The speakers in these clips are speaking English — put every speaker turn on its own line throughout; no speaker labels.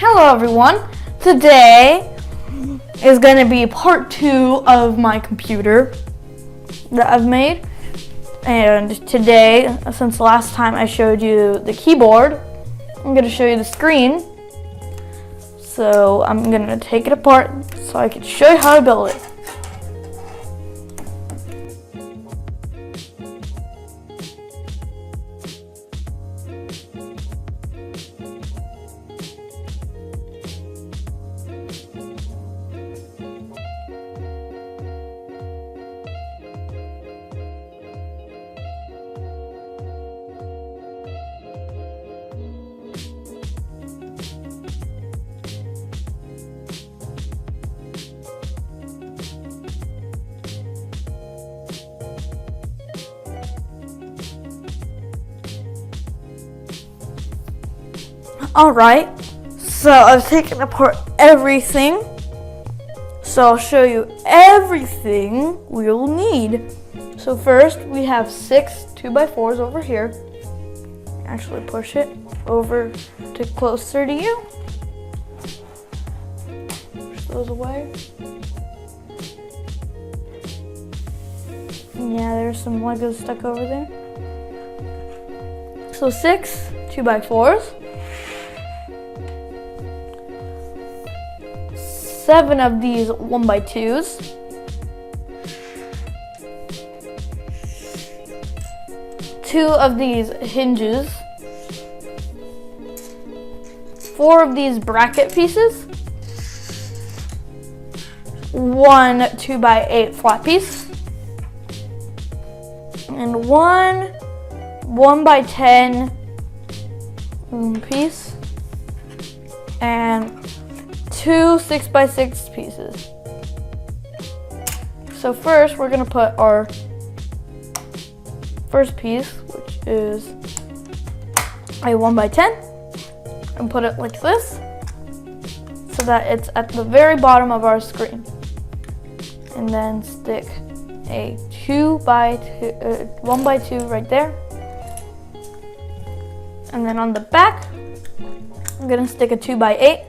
Hello everyone, today is going to be part 2 of my computer that I've made, and today, since last time I showed you the keyboard, I'm going to show you the screen. So I'm going to take it apart so I can show you how to build it. Alright, so I've taken apart everything, so I'll show you everything we'll need. So first we have 6 2x4s over here. Actually push it over to closer to you. Push those away. Yeah, there's some Legos stuck over there. So 6 2x4s. 7 of these 1x2s. 2 of these hinges. 4 of these bracket pieces. 1 2x8 flat piece. And 1 1x10 piece. And 2 6x6 pieces. So first we're going to put our first piece, which is a 1x10, and put it like this so that it's at the very bottom of our screen. And then stick a 1x2 right there. And then on the back, I'm going to stick a 2x8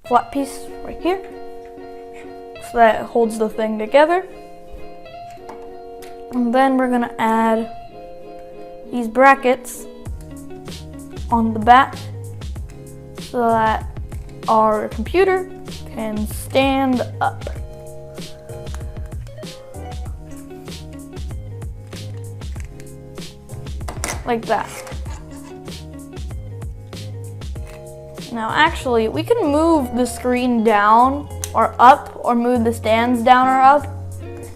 flat piece right here so that it holds the thing together. And then we're going to add these brackets on the back so that our computer can stand up. Like that. Now actually, we can move the screen down or up, or move the stands down or up,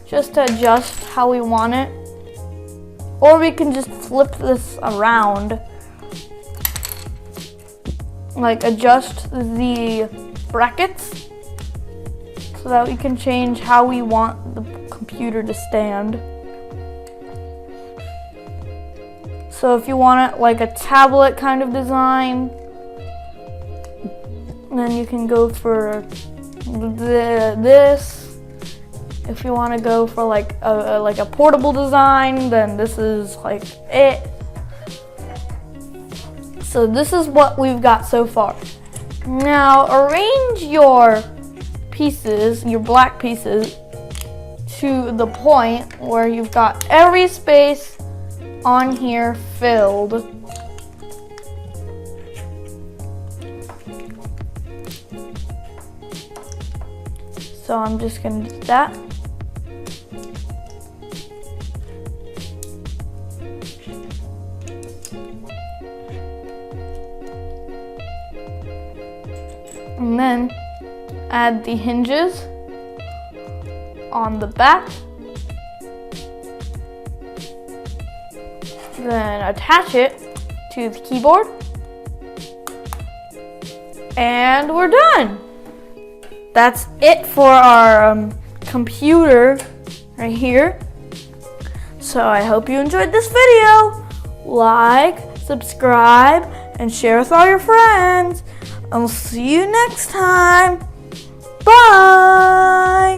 just to adjust how we want it. Or we can just flip this around, like adjust the brackets so that we can change how we want the computer to stand. So if you want it like a tablet kind of design, then you can go for this. If you want to go for like a portable design, then this is like it. So this is what we've got so far. Now arrange your pieces, your black pieces, to the point where you've got every space on here filled. So I'm just going to do that. And then add the hinges on the back. Then attach it to the keyboard. And we're done. That's it for our computer right here. So I hope you enjoyed this video. Like, subscribe, and share with all your friends. I'll see you next time. Bye.